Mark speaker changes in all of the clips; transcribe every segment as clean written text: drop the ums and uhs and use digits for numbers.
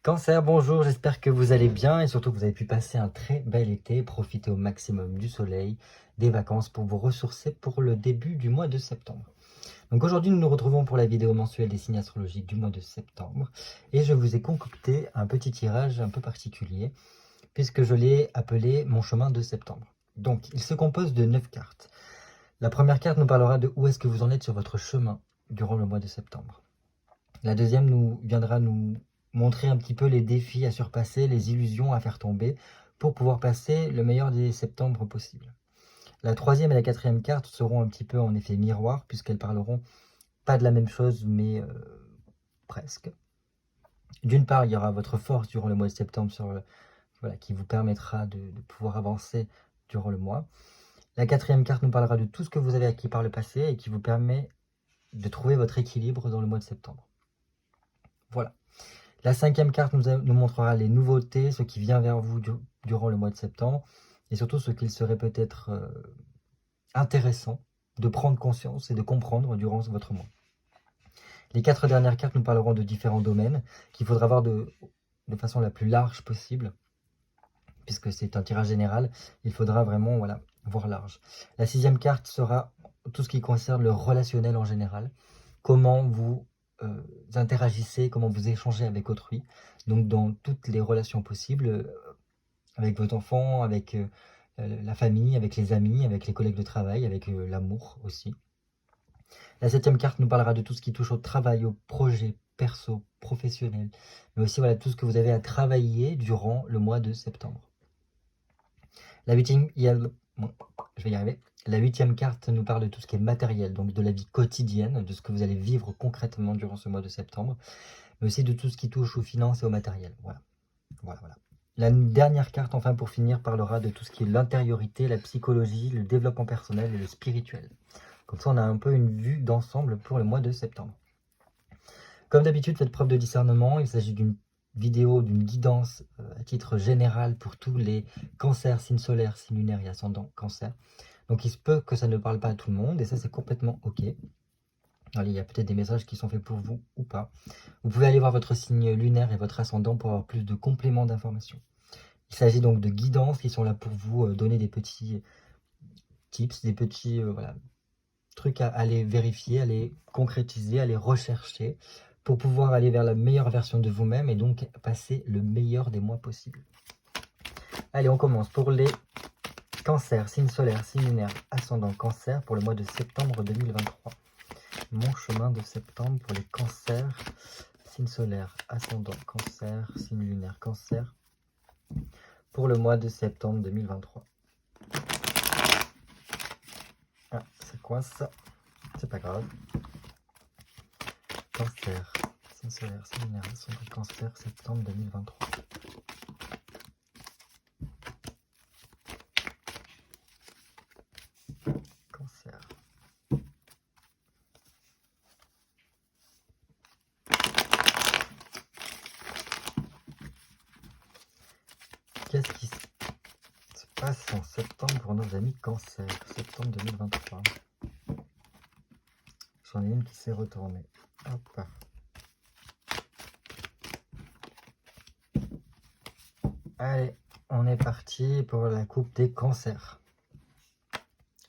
Speaker 1: Cancer, bonjour, j'espère que vous allez bien et surtout que vous avez pu passer un très bel été, profiter au maximum du soleil, des vacances pour vous ressourcer pour le début du mois de septembre. Donc aujourd'hui, nous nous retrouvons pour la vidéo mensuelle des signes astrologiques du mois de septembre et je vous ai concocté un petit tirage un peu particulier puisque je l'ai appelé mon chemin de septembre. Donc, il se compose de 9 cartes. La première carte nous parlera de où est-ce que vous en êtes sur votre chemin durant le mois de septembre. La deuxième viendra nous montrer un petit peu les défis à surpasser, les illusions à faire tomber pour pouvoir passer le meilleur des septembre possible. La troisième et la quatrième carte seront un petit peu en effet miroir puisqu'elles parleront pas de la même chose mais presque. D'une part, il y aura votre force durant le mois de septembre qui vous permettra de pouvoir avancer durant le mois. La quatrième carte nous parlera de tout ce que vous avez acquis par le passé et qui vous permet de trouver votre équilibre dans le mois de septembre. Voilà. La cinquième carte nous montrera les nouveautés, ce qui vient vers vous durant le mois de septembre, et surtout ce qu'il serait peut-être intéressant de prendre conscience et de comprendre durant votre mois. Les 4 dernières cartes nous parleront de différents domaines qu'il faudra voir de façon la plus large possible, puisque c'est un tirage général, il faudra vraiment voir large. La 6e carte sera tout ce qui concerne le relationnel en général, comment vous interagissez, comment vous échangez avec autrui, donc dans toutes les relations possibles, avec votre enfant, avec la famille, avec les amis, avec les collègues de travail, avec l'amour aussi. La 7e carte nous parlera de tout ce qui touche au travail, au projet perso, professionnel, mais aussi tout ce que vous avez à travailler durant le mois de septembre. La 8e carte nous parle de tout ce qui est matériel, donc de la vie quotidienne, de ce que vous allez vivre concrètement durant ce mois de septembre, mais aussi de tout ce qui touche aux finances et au matériel. Voilà. La dernière carte, enfin pour finir, parlera de tout ce qui est l'intériorité, la psychologie, le développement personnel et le spirituel. Comme ça, on a un peu une vue d'ensemble pour le mois de septembre. Comme d'habitude, faites preuve de discernement. Il s'agit d'une vidéo, d'une guidance à titre général pour tous les cancers, signes solaires, signes lunaires et ascendants cancer. Donc il se peut que ça ne parle pas à tout le monde et ça c'est complètement ok. Allez, il y a peut-être des messages qui sont faits pour vous ou pas. Vous pouvez aller voir votre signe lunaire et votre ascendant pour avoir plus de compléments d'informations. Il s'agit donc de guidances qui sont là pour vous donner des petits tips, des petits trucs à aller vérifier, à les concrétiser, à les rechercher pour pouvoir aller vers la meilleure version de vous-même et donc passer le meilleur des mois possible. Allez, on commence pour les cancers, signes solaires, signes lunaires, ascendant cancer pour le mois de septembre 2023. Mon chemin de septembre pour les cancers, signes solaires, ascendant cancer, signes lunaires, cancer pour le mois de septembre 2023. Ah, c'est quoi ça? C'est pas grave. Cancer, signe solaire, signe lunaire, ascendant cancer, septembre 2023. Cancer. Qu'est-ce qui se passe en septembre pour nos amis cancer? Septembre 2023. J'en ai une qui s'est retournée. Hop. Allez, on est parti pour la coupe des cancers.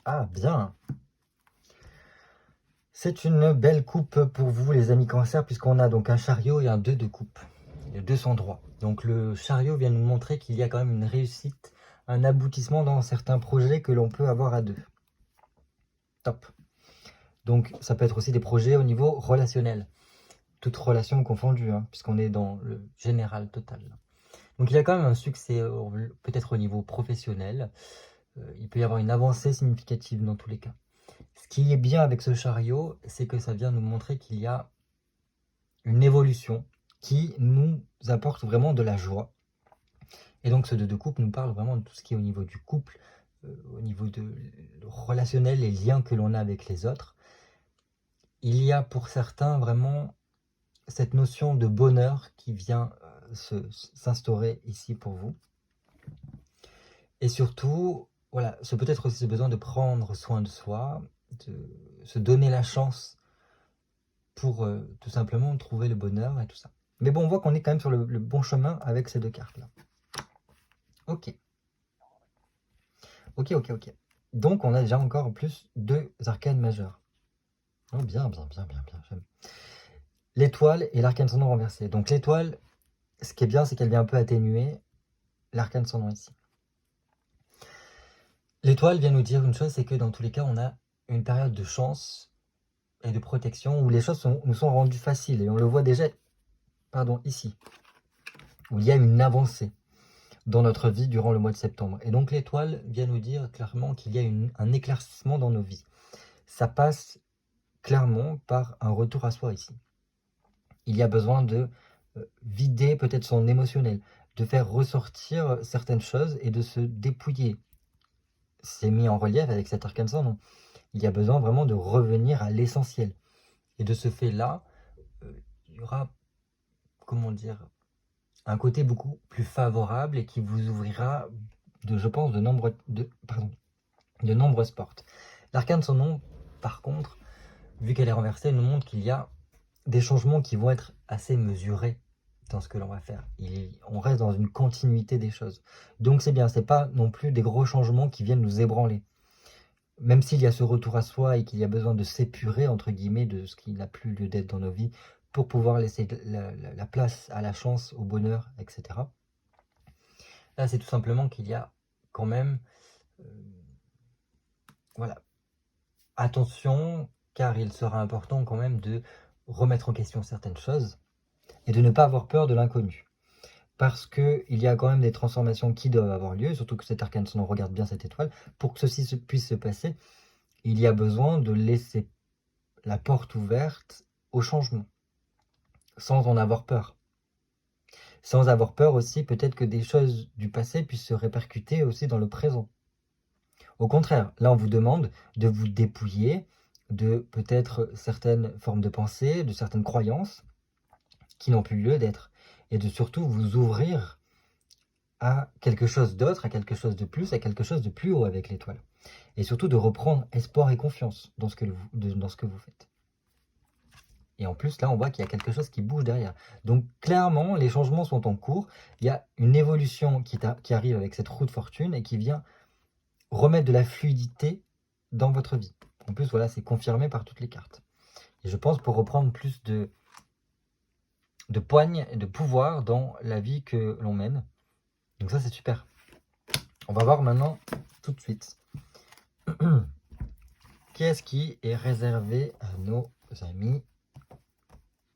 Speaker 1: Ah, bien. C'est une belle coupe pour vous, les amis cancer, puisqu'on a donc un chariot et un 2 de coupe. Les deux sont droits. Donc le chariot vient nous montrer qu'il y a quand même une réussite, un aboutissement dans certains projets que l'on peut avoir à deux. Top. Donc ça peut être aussi des projets au niveau relationnel. Toutes relations confondues, puisqu'on est dans le général total. Donc il y a quand même un succès, peut-être au niveau professionnel. Il peut y avoir une avancée significative dans tous les cas. Ce qui est bien avec ce chariot, c'est que ça vient nous montrer qu'il y a une évolution qui nous apporte vraiment de la joie. Et donc ce 2 de coupe nous parle vraiment de tout ce qui est au niveau du couple, au niveau de relationnel, les liens que l'on a avec les autres. Il y a pour certains vraiment cette notion de bonheur qui vient s'instaurer ici pour vous. Et surtout, ce peut être aussi ce besoin de prendre soin de soi, de se donner la chance pour tout simplement trouver le bonheur et tout ça. Mais bon, on voit qu'on est quand même sur le bon chemin avec ces deux cartes-là. Ok. Ok, ok, ok. Donc, on a déjà encore en plus 2 arcanes majeures. Oh, bien, bien, bien, bien, bien. J'aime. L'étoile et l'arcane sans nom renversé. Donc, l'étoile, ce qui est bien, c'est qu'elle vient un peu atténuer l'arcane sans nom ici. L'étoile vient nous dire une chose, c'est que dans tous les cas, on a une période de chance et de protection où les choses nous sont rendues faciles. Et on le voit déjà, pardon, ici, où il y a une avancée dans notre vie durant le mois de septembre. Et donc l'étoile vient nous dire clairement qu'il y a un éclaircissement dans nos vies. Ça passe clairement par un retour à soi ici. Il y a besoin de vider peut-être son émotionnel, de faire ressortir certaines choses et de se dépouiller. C'est mis en relief avec cet arcane sans nom. Il y a besoin vraiment de revenir à l'essentiel. Et de ce fait-là, il y aura, comment dire, un côté beaucoup plus favorable et qui vous ouvrira, je pense, de nombreuses portes. L'arcane sans nom, par contre, vu qu'elle est renversée, nous montre qu'il y a des changements qui vont être assez mesurés dans ce que l'on va faire. On reste dans une continuité des choses. Donc c'est bien, c'est pas non plus des gros changements qui viennent nous ébranler. Même s'il y a ce retour à soi et qu'il y a besoin de s'épurer, entre guillemets, de ce qui n'a plus lieu d'être dans nos vies, pour pouvoir laisser la place à la chance, au bonheur, etc. Là, c'est tout simplement qu'il y a quand même... voilà. Attention, car il sera important quand même de remettre en question certaines choses et de ne pas avoir peur de l'inconnu. Parce qu'il y a quand même des transformations qui doivent avoir lieu, surtout que cet arcane, si on regarde bien cette étoile, pour que ceci puisse se passer, il y a besoin de laisser la porte ouverte au changement, sans en avoir peur. Sans avoir peur aussi, peut-être que des choses du passé puissent se répercuter aussi dans le présent. Au contraire, là on vous demande de vous dépouiller de peut-être certaines formes de pensée, de certaines croyances qui n'ont plus lieu d'être, et de surtout vous ouvrir à quelque chose d'autre, à quelque chose de plus, à quelque chose de plus haut avec l'étoile. Et surtout de reprendre espoir et confiance dans ce que vous faites. Et en plus, là, on voit qu'il y a quelque chose qui bouge derrière. Donc, clairement, les changements sont en cours. Il y a une évolution qui arrive avec cette roue de fortune et qui vient remettre de la fluidité dans votre vie. En plus, voilà, c'est confirmé par toutes les cartes. Et je pense pour reprendre plus de poigne et de pouvoir dans la vie que l'on mène. Donc ça, c'est super. On va voir maintenant tout de suite. Qu'est-ce qui est réservé à nos amis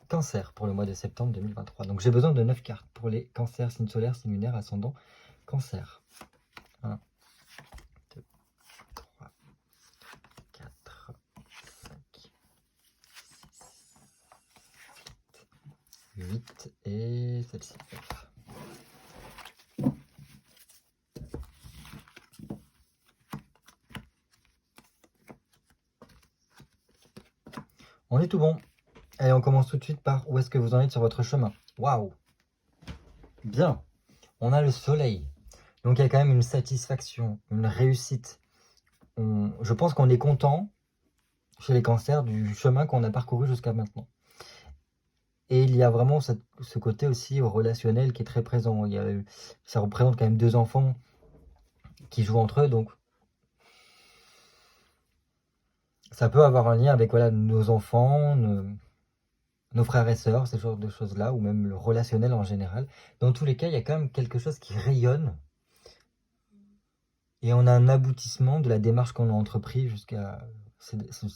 Speaker 1: Cancer pour le mois de septembre 2023. Donc j'ai besoin de 9 cartes pour les cancers, signes solaires, signes lunaires, ascendant, cancer. 1, 2, 3, 4, 5, 6, 8 et celle-ci. On est tout bon. Allez, on commence tout de suite par où est-ce que vous en êtes sur votre chemin. Waouh! Bien. On a le soleil. Donc il y a quand même une satisfaction, une réussite. Je pense qu'on est content chez les cancers du chemin qu'on a parcouru jusqu'à maintenant. Et il y a vraiment ce côté aussi relationnel qui est très présent. Ça représente quand même 2 enfants qui jouent entre eux, donc ça peut avoir un lien avec voilà, nos enfants, nos frères et sœurs, ce genre de choses-là, ou même le relationnel en général. Dans tous les cas, il y a quand même quelque chose qui rayonne. Et on a un aboutissement de la démarche qu'on a entrepris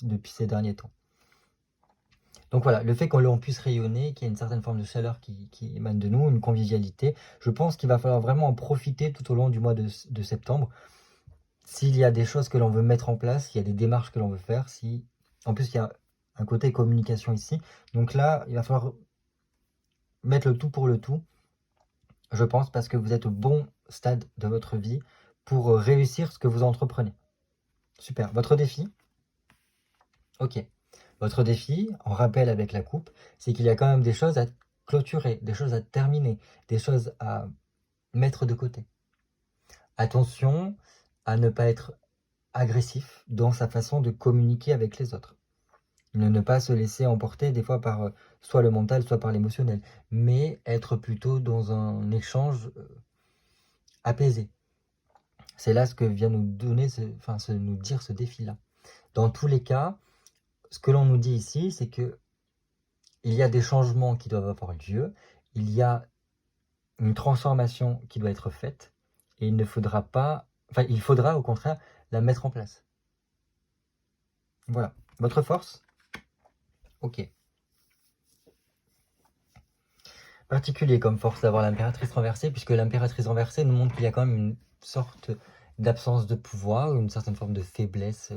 Speaker 1: depuis ces derniers temps. Donc voilà, le fait qu'on puisse rayonner, qu'il y ait une certaine forme de chaleur qui émane de nous, une convivialité, je pense qu'il va falloir vraiment en profiter tout au long du mois de septembre. S'il y a des choses que l'on veut mettre en place, il y a des démarches que l'on veut faire, en plus il y a un côté communication ici, donc là il va falloir mettre le tout pour le tout, je pense, parce que vous êtes au bon stade de votre vie pour réussir ce que vous entreprenez. Super. Votre défi? Ok. Votre défi, en rappel avec la coupe, c'est qu'il y a quand même des choses à clôturer, des choses à terminer, des choses à mettre de côté. Attention à ne pas être agressif dans sa façon de communiquer avec les autres. Ne pas se laisser emporter des fois par soit le mental, soit par l'émotionnel, mais être plutôt dans un échange apaisé. C'est là ce que vient nous donner, nous dire ce défi-là. Dans tous les cas, ce que l'on nous dit ici, c'est que il y a des changements qui doivent avoir lieu, il y a une transformation qui doit être faite, et il ne faudra pas, il faudra au contraire la mettre en place. Voilà. Votre force? Ok. Particulier comme force d'avoir l'impératrice renversée, puisque l'impératrice renversée nous montre qu'il y a quand même une sorte d'absence de pouvoir, une certaine forme de faiblesse,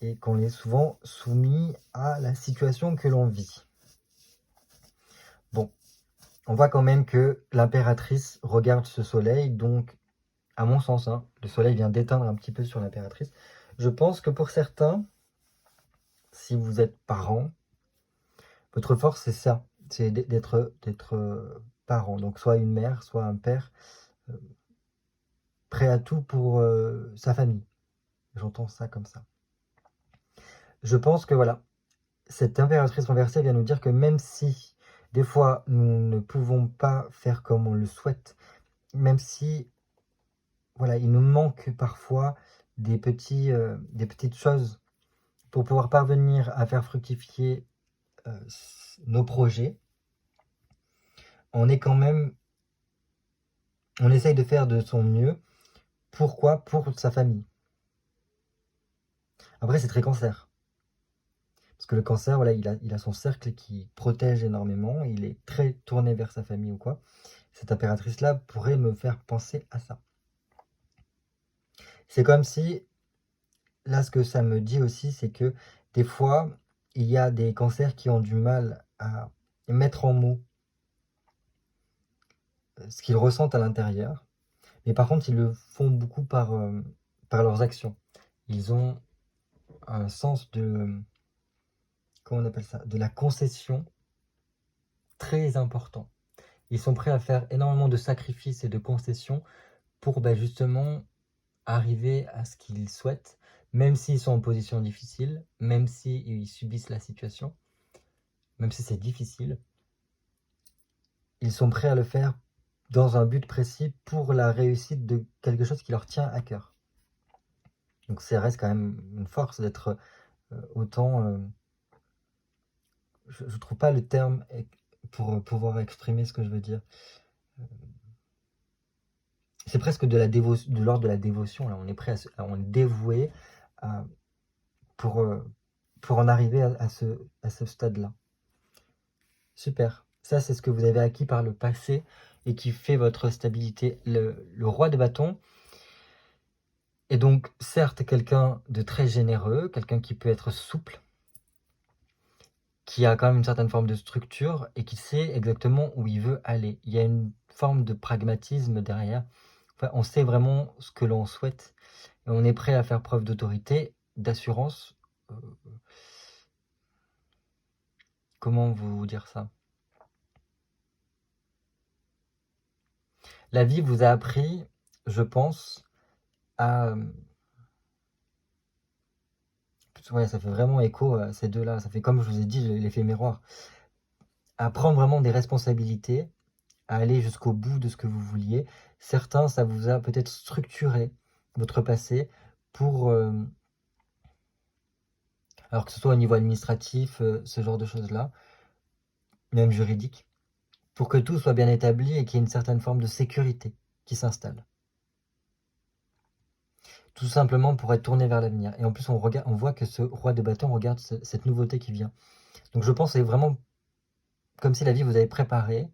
Speaker 1: et qu'on est souvent soumis à la situation que l'on vit. Bon, on voit quand même que l'impératrice regarde ce soleil, donc, à mon sens, le soleil vient d'éteindre un petit peu sur l'impératrice. Je pense que pour certains, si vous êtes parent, votre force, c'est ça, c'est d'être parent. Donc, soit une mère, soit un père, prêt à tout pour sa famille. J'entends ça comme ça. Je pense que voilà, cette impératrice renversée vient nous dire que même si des fois nous ne pouvons pas faire comme on le souhaite, même si voilà, il nous manque parfois des petites choses pour pouvoir parvenir à faire fructifier nos projets, on est quand même, on essaye de faire de son mieux. Pourquoi? Pour sa famille. Après, c'est très cancer. Parce que le cancer, voilà, il a son cercle qui protège énormément, il est très tourné vers sa famille ou quoi. Cette impératrice-là pourrait me faire penser à ça. C'est comme si, là, ce que ça me dit aussi, c'est que des fois, il y a des cancers qui ont du mal à mettre en mots ce qu'ils ressentent à l'intérieur. Mais par contre, ils le font beaucoup par leurs actions. Ils ont un sens de, comment on appelle ça, de la concession très important. Ils sont prêts à faire énormément de sacrifices et de concessions pour justement arriver à ce qu'ils souhaitent, même s'ils sont en position difficile, même s'ils subissent la situation, même si c'est difficile. Ils sont prêts à le faire dans un but précis pour la réussite de quelque chose qui leur tient à cœur. Donc ça reste quand même une force d'être autant... je ne trouve pas le terme pour pouvoir exprimer ce que je veux dire. C'est presque de l'ordre de la dévotion. Là. On est prêt on est dévoué pour en arriver à ce stade-là. Super. Ça, c'est ce que vous avez acquis par le passé et qui fait votre stabilité. Le roi de bâton est donc certes quelqu'un de très généreux, quelqu'un qui peut être souple, qui a quand même une certaine forme de structure et qui sait exactement où il veut aller. Il y a une forme de pragmatisme derrière. Enfin, on sait vraiment ce que l'on souhaite et on est prêt à faire preuve d'autorité, d'assurance. Comment vous dire ça? La vie vous a appris, je pense, à... Ouais, ça fait vraiment écho à ces deux-là. Ça fait comme je vous ai dit, l'effet miroir. À prendre vraiment des responsabilités, à aller jusqu'au bout de ce que vous vouliez. Certains, ça vous a peut-être structuré votre passé pour... alors que ce soit au niveau administratif, ce genre de choses-là, même juridique, pour que tout soit bien établi et qu'il y ait une certaine forme de sécurité qui s'installe. Tout simplement pour être tourné vers l'avenir. Et en plus, on voit que ce roi de bâton regarde cette nouveauté qui vient. Donc je pense que c'est vraiment comme si la vie vous avait préparé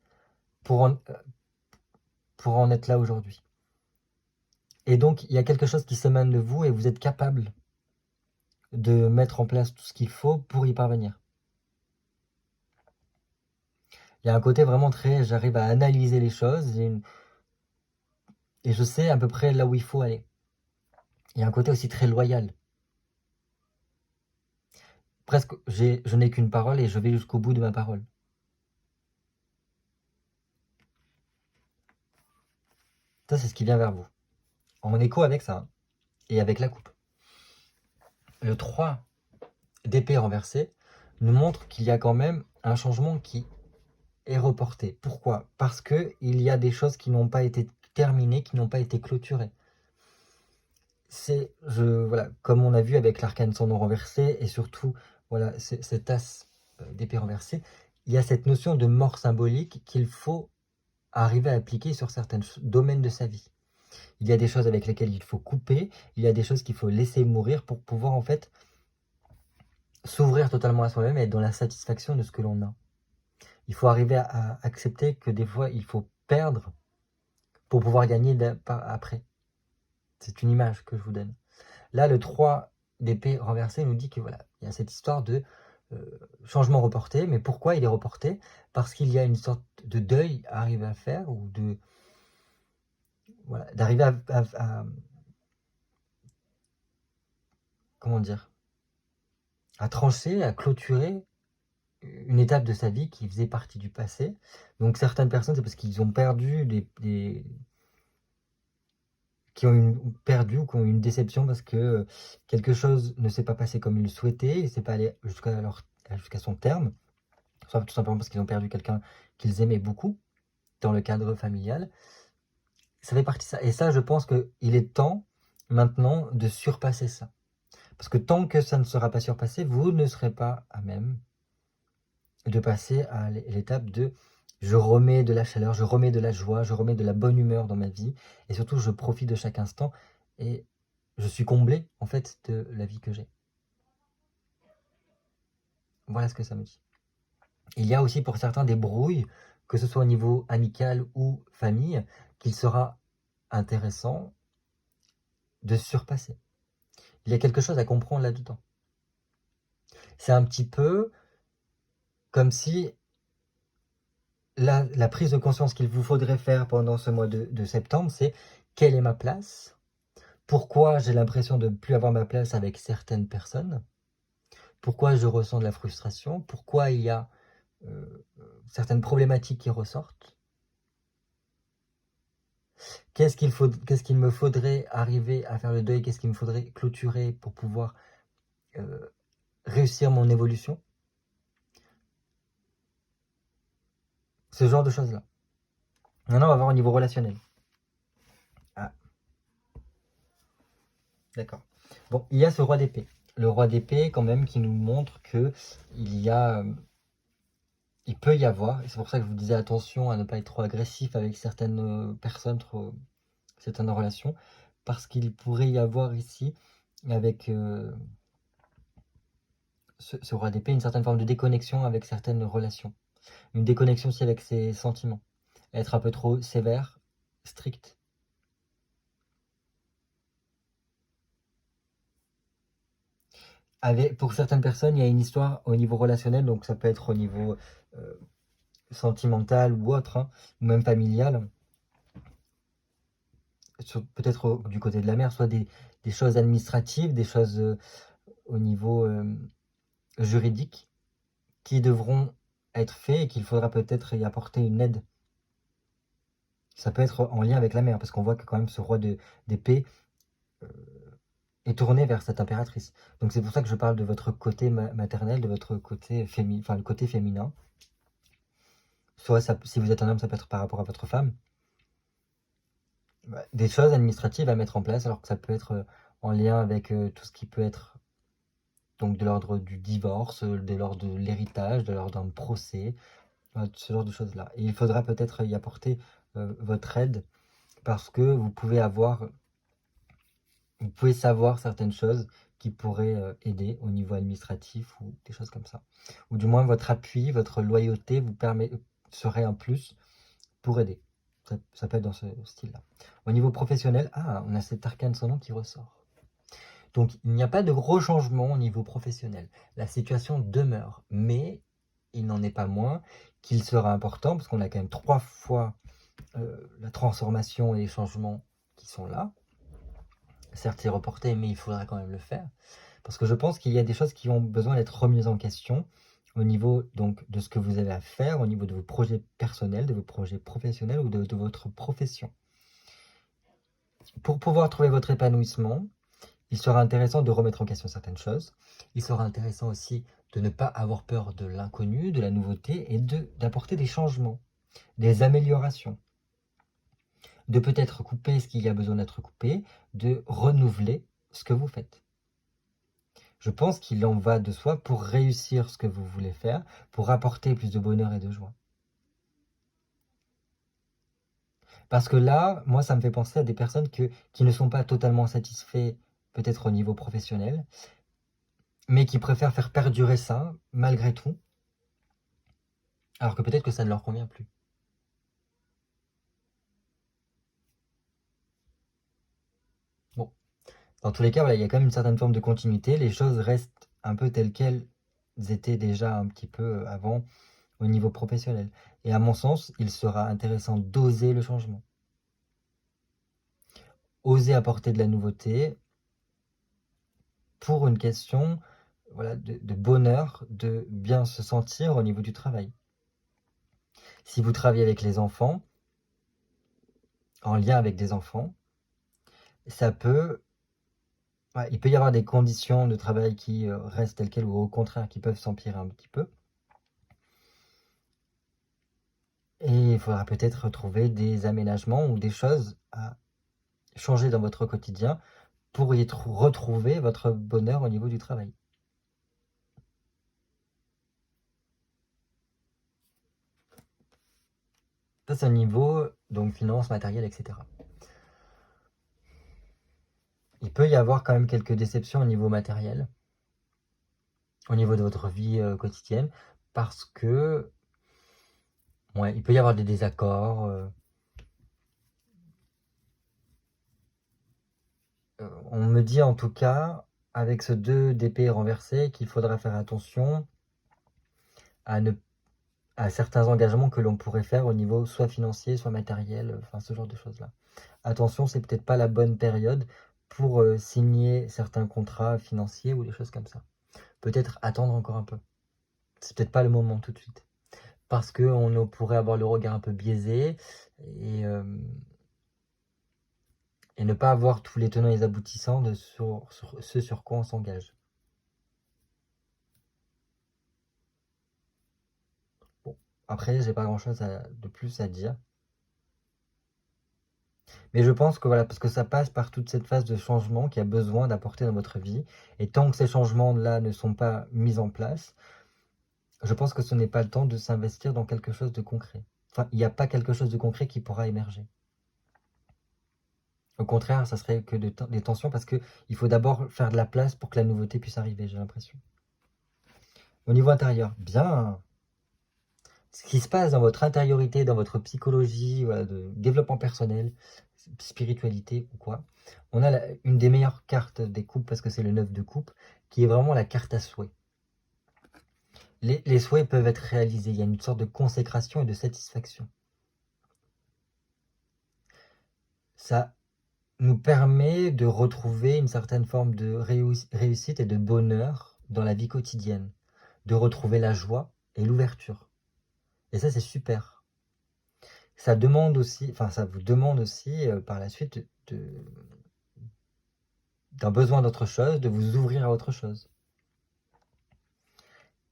Speaker 1: pour en être là aujourd'hui. Et donc, il y a quelque chose qui s'émane de vous et vous êtes capable de mettre en place tout ce qu'il faut pour y parvenir. Il y a un côté vraiment très, j'arrive à analyser les choses et je sais à peu près là où il faut aller. Il y a un côté aussi très loyal. Presque, je n'ai qu'une parole et je vais jusqu'au bout de ma parole. Ça, c'est ce qui vient vers vous. En écho avec ça, et avec la coupe. Le 3 d'épée renversée nous montre qu'il y a quand même un changement qui est reporté. Pourquoi? Parce qu'il y a des choses qui n'ont pas été terminées, qui n'ont pas été clôturées. Voilà, comme on a vu avec l'arcane sans nom renversé, et surtout, voilà, cet as d'épée renversée, il y a cette notion de mort symbolique qu'il faut arriver à appliquer sur certains domaines de sa vie. Il y a des choses avec lesquelles il faut couper, il y a des choses qu'il faut laisser mourir pour pouvoir en fait s'ouvrir totalement à soi-même et être dans la satisfaction de ce que l'on a. Il faut arriver à accepter que des fois il faut perdre pour pouvoir gagner après. C'est une image que je vous donne. Là, le 3 d'épée renversé nous dit que voilà, il y a cette histoire de changement reporté. Mais pourquoi il est reporté? Parce qu'il y a une sorte de deuil à arriver à faire, ou de voilà, d'arriver à comment dire, à trancher, à clôturer une étape de sa vie qui faisait partie du passé. Donc certaines personnes, c'est parce qu'ils ont perdu qui ont perdu ou qui ont eu une déception parce que quelque chose ne s'est pas passé comme ils le souhaitaient, et c'est pas allé jusqu'à son terme, soit tout simplement parce qu'ils ont perdu quelqu'un qu'ils aimaient beaucoup dans le cadre familial. Ça fait partie de ça. Et ça, je pense qu'il est temps maintenant de surpasser ça. Parce que tant que ça ne sera pas surpassé, vous ne serez pas à même de passer à l'étape de je remets de la chaleur, je remets de la joie, je remets de la bonne humeur dans ma vie, et surtout je profite de chaque instant, et je suis comblé en fait de la vie que j'ai. Voilà ce que ça me dit. Il y a aussi pour certains des brouilles, que ce soit au niveau amical ou famille, qu'il sera intéressant de surpasser. Il y a quelque chose à comprendre là-dedans. C'est un petit peu comme si la prise de conscience qu'il vous faudrait faire pendant ce mois de septembre, c'est quelle est ma place? Pourquoi j'ai l'impression de ne plus avoir ma place avec certaines personnes? Pourquoi je ressens de la frustration? Pourquoi il y a certaines problématiques qui ressortent? Qu'est-ce qu'il me faudrait arriver à faire le deuil? Qu'est-ce qu'il me faudrait clôturer pour pouvoir réussir mon évolution? Ce genre de choses-là. Maintenant, on va voir au niveau relationnel. Ah, d'accord. Bon, il y a ce roi d'épée. Le roi d'épée, quand même, qui nous montre que il peut y avoir, et c'est pour ça que je vous disais attention à ne pas être trop agressif avec certaines personnes, certaines relations, parce qu'il pourrait y avoir ici, avec ce roi d'épée, une certaine forme de déconnexion avec certaines relations. Une déconnexion aussi avec ses sentiments. Être un peu trop sévère, strict. Pour certaines personnes, il y a une histoire au niveau relationnel, donc ça peut être au niveau sentimental ou autre, hein, ou même familial, peut-être du côté de la mère, soit des choses administratives, des choses au niveau juridique, qui devront être faits et qu'il faudra peut-être y apporter une aide. Ça peut être en lien avec la mère, parce qu'on voit que quand même ce roi d'épée est tourné vers cette impératrice. Donc c'est pour ça que je parle de votre côté maternel, de votre côté féminin, enfin le côté féminin. Soit si vous êtes un homme, ça peut être par rapport à votre femme. Des choses administratives à mettre en place, alors que ça peut être en lien avec tout ce qui peut être donc de l'ordre du divorce, de l'ordre de l'héritage, de l'ordre d'un procès, ce genre de choses-là. Et il faudra peut-être y apporter votre aide, parce que vous pouvez savoir certaines choses qui pourraient aider au niveau administratif ou des choses comme ça. Ou du moins votre appui, votre loyauté serait un plus pour aider. Ça peut être dans ce style-là. Au niveau professionnel, on a cet arcane sans nom qui ressort. Donc il n'y a pas de gros changements au niveau professionnel. La situation demeure, mais il n'en est pas moins qu'il sera important, parce qu'on a quand même 3 fois la transformation et les changements qui sont là. Certes, c'est reporté, mais il faudra quand même le faire. Parce que je pense qu'il y a des choses qui ont besoin d'être remises en question au niveau donc, de ce que vous avez à faire, au niveau de vos projets personnels, de vos projets professionnels ou de votre profession. Pour pouvoir trouver votre épanouissement, Il sera intéressant de remettre en question certaines choses. Il sera intéressant aussi de ne pas avoir peur de l'inconnu, de la nouveauté et d'apporter des changements, des améliorations. De peut-être couper ce qu'il y a besoin d'être coupé, de renouveler ce que vous faites. Je pense qu'il en va de soi pour réussir ce que vous voulez faire, pour apporter plus de bonheur et de joie. Parce que là, moi, ça me fait penser à des personnes qui ne sont pas totalement satisfaits, peut-être au niveau professionnel, mais qui préfèrent faire perdurer ça, malgré tout, alors que peut-être que ça ne leur convient plus. Bon, dans tous les cas, voilà, il y a quand même une certaine forme de continuité, les choses restent un peu telles qu'elles étaient déjà un petit peu avant au niveau professionnel. Et à mon sens, il sera intéressant d'oser le changement. Oser apporter de la nouveauté pour une question voilà, de bonheur, de bien se sentir au niveau du travail. Si vous travaillez avec les enfants, en lien avec des enfants, ça peut, ouais, il peut y avoir des conditions de travail qui restent telles quelles ou au contraire qui peuvent s'empirer un petit peu. Et il faudra peut-être trouver des aménagements ou des choses à changer dans votre quotidien pour y retrouver votre bonheur au niveau du travail. Ça, c'est un niveau, donc finances, matériel, etc. Il peut y avoir quand même quelques déceptions au niveau matériel, au niveau de votre vie quotidienne, parce que ouais, il peut y avoir des désaccords. On me dit en tout cas, avec ce 2 d'épée renversé, qu'il faudra faire attention à, ne, à certains engagements que l'on pourrait faire au niveau soit financier, soit matériel, enfin ce genre de choses-là. Attention, c'est peut-être pas la bonne période pour signer certains contrats financiers ou des choses comme ça. Peut-être attendre encore un peu. C'est peut-être pas le moment tout de suite. Parce qu'on pourrait avoir le regard un peu biaisé et, euh, et ne pas avoir tous les tenants et les aboutissants de ce sur quoi on s'engage. Bon, après, j'ai pas grand-chose de plus à dire. Mais je pense que voilà, parce que ça passe par toute cette phase de changement qu'il y a besoin d'apporter dans votre vie. Et tant que ces changements-là ne sont pas mis en place, je pense que ce n'est pas le temps de s'investir dans quelque chose de concret. Enfin, il n'y a pas quelque chose de concret qui pourra émerger. Au contraire, ça serait que des tensions parce qu'il faut d'abord faire de la place pour que la nouveauté puisse arriver, j'ai l'impression. Au niveau intérieur, bien. Ce qui se passe dans votre intériorité, dans votre psychologie, voilà, de développement personnel, spiritualité ou quoi, on a une des meilleures cartes des coupes parce que c'est le 9 de coupe, qui est vraiment la carte à souhait. Les souhaits peuvent être réalisés, il y a une sorte de consécration et de satisfaction. Ça nous permet de retrouver une certaine forme de réussite et de bonheur dans la vie quotidienne, de retrouver la joie et l'ouverture. Et ça, c'est super. Ça demande aussi, enfin, ça vous demande aussi par la suite d'un besoin d'autre chose, de vous ouvrir à autre chose.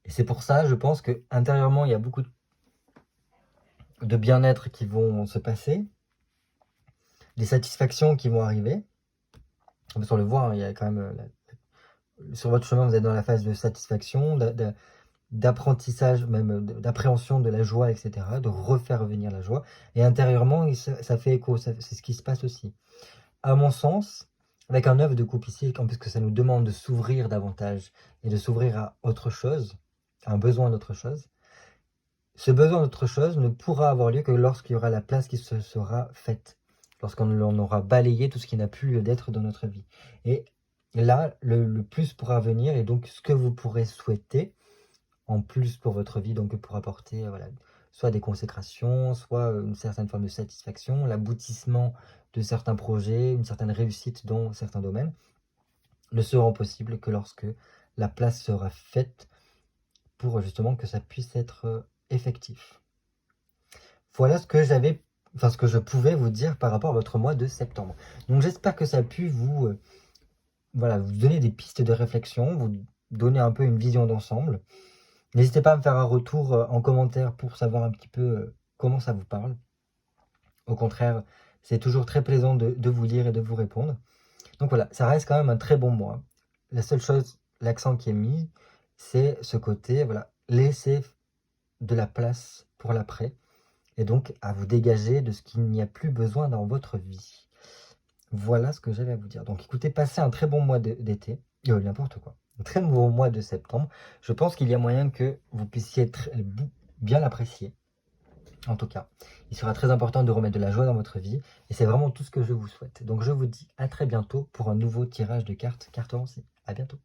Speaker 1: Et c'est pour ça, je pense que intérieurement, il y a beaucoup de bien-être qui vont se passer, des satisfactions qui vont arriver. En fait, on le voit, hein, il y a quand même sur votre chemin, vous êtes dans la phase de satisfaction, d'apprentissage, même d'appréhension de la joie, etc., de refaire venir la joie. Et intérieurement, ça fait écho, c'est ce qui se passe aussi. À mon sens, avec un 9 de coupe ici, en plus que ça nous demande de s'ouvrir davantage et de s'ouvrir à autre chose, à un besoin d'autre chose, ce besoin d'autre chose ne pourra avoir lieu que lorsqu'il y aura la place qui se sera faite, lorsqu'on aura balayé tout ce qui n'a plus lieu d'être dans notre vie. Et là, le plus pourra venir, et donc ce que vous pourrez souhaiter, en plus pour votre vie, donc pour apporter voilà, soit des consécrations, soit une certaine forme de satisfaction, l'aboutissement de certains projets, une certaine réussite dans certains domaines, ne seront possibles que lorsque la place sera faite pour justement que ça puisse être effectif. Voilà ce que j'avais, enfin ce que je pouvais vous dire par rapport à votre mois de septembre. Donc j'espère que ça a pu vous voilà, vous donner des pistes de réflexion, vous donner un peu une vision d'ensemble. N'hésitez pas à me faire un retour en commentaire pour savoir un petit peu comment ça vous parle. Au contraire, c'est toujours très plaisant de vous lire et de vous répondre. Donc voilà, ça reste quand même un très bon mois. La seule chose, l'accent qui est mis, c'est ce côté, voilà, laisser de la place pour l'après, et donc à vous dégager de ce qu'il n'y a plus besoin dans votre vie. Voilà ce que j'avais à vous dire. Donc écoutez, passez un très bon mois d'été, n'importe quoi, un très bon mois de septembre. Je pense qu'il y a moyen que vous puissiez bien l'apprécier. En tout cas, il sera très important de remettre de la joie dans votre vie, et c'est vraiment tout ce que je vous souhaite. Donc je vous dis à très bientôt pour un nouveau tirage de cartes cartomancées. À bientôt.